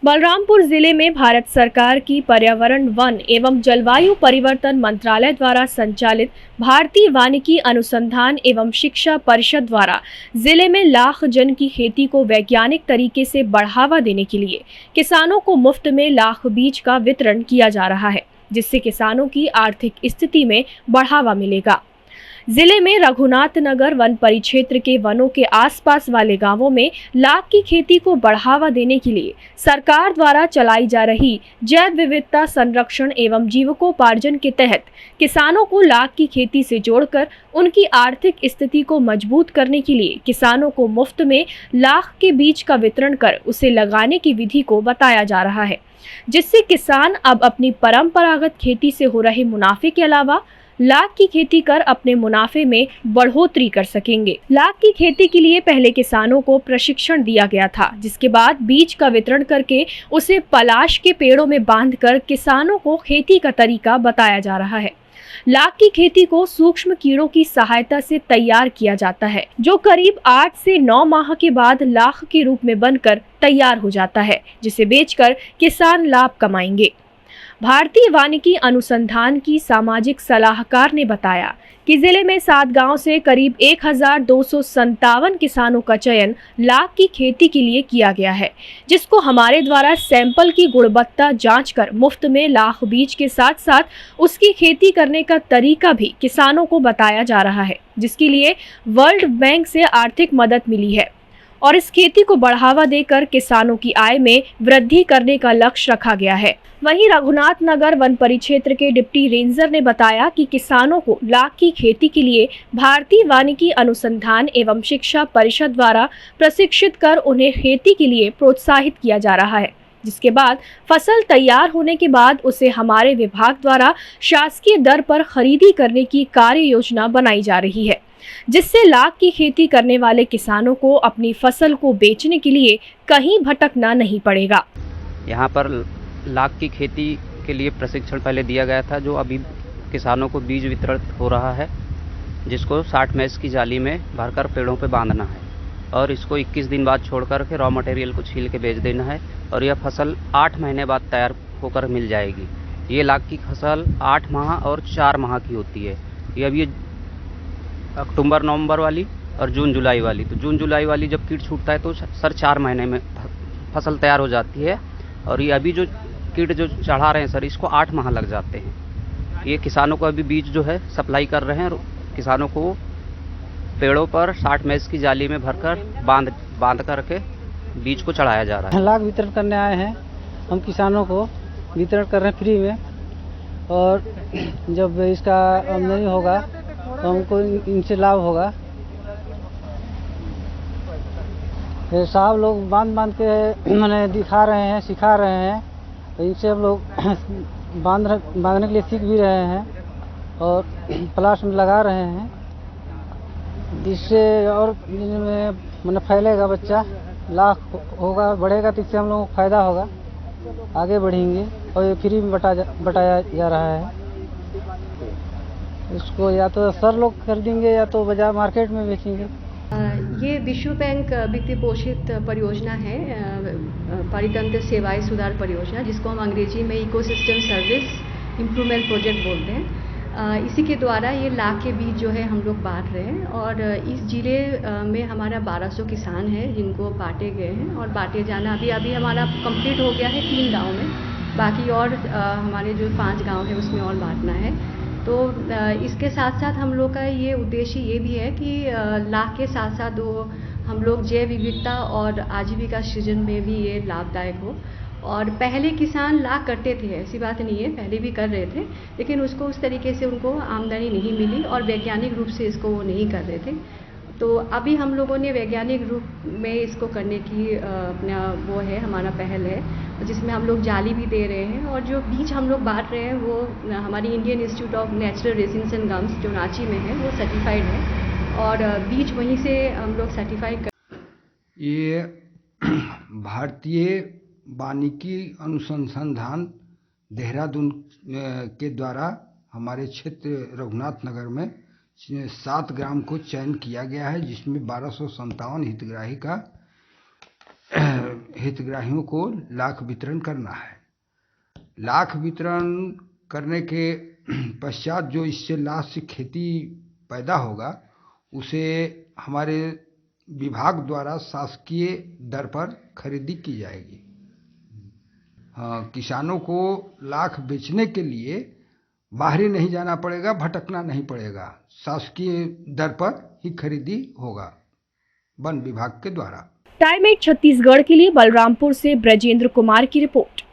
बलरामपुर जिले में भारत सरकार की पर्यावरण, वन एवं जलवायु परिवर्तन मंत्रालय द्वारा संचालित भारतीय वानिकी अनुसंधान एवं शिक्षा परिषद द्वारा जिले में लाख जन की खेती को वैज्ञानिक तरीके से बढ़ावा देने के लिए किसानों को मुफ्त में लाख बीज का वितरण किया जा रहा है, जिससे किसानों की आर्थिक स्थिति में बढ़ावा मिलेगा। जिले में रघुनाथ नगर वन परिक्षेत्र के वनों के आसपास वाले गांवों में लाख की खेती को बढ़ावा देने के लिए सरकार द्वारा चलाई जा रही जैव विविधता संरक्षण एवं जीविकोपार्जन के तहत किसानों को लाख की खेती से जोड़कर उनकी आर्थिक स्थिति को मजबूत करने के लिए किसानों को मुफ्त में लाख के बीज का वितरण कर उसे लगाने की विधि को बताया जा रहा है, जिससे किसान अब अपनी परंपरागत खेती से हो रहे मुनाफे के अलावा लाख की खेती कर अपने मुनाफे में बढ़ोतरी कर सकेंगे। लाख की खेती के लिए पहले किसानों को प्रशिक्षण दिया गया था, जिसके बाद बीज का वितरण करके उसे पलाश के पेड़ों में बांधकर किसानों को खेती का तरीका बताया जा रहा है। लाख की खेती को सूक्ष्म कीड़ों की सहायता से तैयार किया जाता है, जो करीब 8 से 9 माह के बाद लाख के रूप में बनकर तैयार हो जाता है, जिसे बेचकर किसान लाभ कमाएंगे। भारतीय वानिकी अनुसंधान की सामाजिक सलाहकार ने बताया कि जिले में 7 गांव से करीब 1257 किसानों का चयन लाख की खेती के लिए किया गया है, जिसको हमारे द्वारा सैंपल की गुणवत्ता जांचकर मुफ्त में लाख बीज के साथ साथ उसकी खेती करने का तरीका भी किसानों को बताया जा रहा है, जिसके लिए वर्ल्ड बैंक से आर्थिक मदद मिली है और इस खेती को बढ़ावा देकर किसानों की आय में वृद्धि करने का लक्ष्य रखा गया है। वहीं रघुनाथ नगर वन परिक्षेत्र के डिप्टी रेंजर ने बताया कि किसानों को लाख की खेती के लिए भारतीय वानिकी अनुसंधान एवं शिक्षा परिषद द्वारा प्रशिक्षित कर उन्हें खेती के लिए प्रोत्साहित किया जा रहा है, जिसके बाद फसल तैयार होने के बाद उसे हमारे विभाग द्वारा शासकीय दर पर खरीदी करने की कार्य योजना बनाई जा रही है, जिससे लाख की खेती करने वाले किसानों को अपनी फसल को बेचने के लिए कहीं भटकना नहीं पड़ेगा। यहाँ पर लाख की खेती के लिए प्रशिक्षण पहले दिया गया था, जो अभी किसानों को बीज वितरण हो रहा है, जिसको 60 मैस की जाली में भरकर पेड़ों पे बांधना है और इसको 21 दिन बाद छोड़ कर के रॉ मटेरियल को छील के बेच देना है और यह फसल 8 महीने बाद तैयार होकर मिल जाएगी। ये लाख की फसल 8 माह और 4 माह की होती है। ये अभी अक्टूबर नवंबर वाली और जून जुलाई वाली, तो जून जुलाई वाली जब कीट छूटता है तो सर 4 महीने में फसल तैयार हो जाती है और ये अभी जो कीट जो चढ़ा रहे हैं सर, इसको 8 माह लग जाते हैं। ये किसानों को अभी बीज जो है सप्लाई कर रहे हैं और किसानों को पेड़ों पर 60 मैस की जाली में भरकर बांध करके बीज को चढ़ाया जा रहा है। लाख वितरण करने आए हैं, हम किसानों को वितरण कर रहे हैं फ्री में और जब इसका आमदनी होगा तो हमको इनसे लाभ होगा। साहब लोग बांध के मैंने दिखा रहे हैं, सिखा रहे हैं, तो इनसे हम लोग बांधने के लिए सीख भी रहे हैं और प्लास में लगा रहे हैं, जिससे और में मैंने फैलेगा बच्चा, लाख होगा, बढ़ेगा, तो इससे हम लोगों को फायदा होगा, आगे बढ़ेंगे और ये फ्री में बटाया जा रहा है। इसको या तो सर लोग खरीदेंगे या तो बाजार मार्केट में बेचेंगे। ये विश्व बैंक वित्त पोषित परियोजना है, परितंत्र सेवाएं सुधार परियोजना, जिसको हम अंग्रेजी में इकोसिस्टम सर्विस इम्प्रूवमेंट प्रोजेक्ट बोलते हैं। इसी के द्वारा ये लाख के बीज जो है हम लोग बांट रहे हैं और इस जिले में हमारा 1200 किसान हैं जिनको बांटे गए हैं और बांटे जाना अभी हमारा कंप्लीट हो गया है 3 गाँव में, बाकी और हमारे जो 5 गाँव है उसमें और बांटना है। तो इसके साथ साथ हम लोग का ये उद्देश्य ये भी है कि लाख के साथ साथ हम लोग जैव विविधता और आजीविका सृजन में भी ये लाभदायक हो। और पहले किसान लाख करते थे, ऐसी बात नहीं है, पहले भी कर रहे थे, लेकिन उसको उस तरीके से उनको आमदनी नहीं मिली और वैज्ञानिक रूप से इसको वो नहीं कर रहे थे। तो अभी हम लोगों ने वैज्ञानिक रूप में इसको करने की अपना वो है, हमारा पहल है, जिसमें हम लोग जाली भी दे रहे हैं और जो बीज हम लोग बांट रहे हैं वो हमारी Indian institute of natural resins and gums जो रांची में है वो सर्टिफाइड है और बीज वहीं से हम लोग सर्टिफाइड कर। ये भारतीय वानिकी अनुसंधान देहरादून के द्वारा हमारे क्षेत्र रघुनाथ नगर में 7 ग्राम को चयन किया गया है, जिसमें 1257 हितग्राही का हितग्राहियों को लाख वितरण करना है। लाख वितरण करने के पश्चात जो इससे लाख से खेती पैदा होगा उसे हमारे विभाग द्वारा शासकीय दर पर खरीदी की जाएगी। हाँ, किसानों को लाख बेचने के लिए बाहरी नहीं जाना पड़ेगा, भटकना नहीं पड़ेगा, शासकीय दर पर ही खरीदी होगा वन विभाग के द्वारा। टाइम 8 छत्तीसगढ़ के लिए बलरामपुर से ब्रजेंद्र कुमार की रिपोर्ट।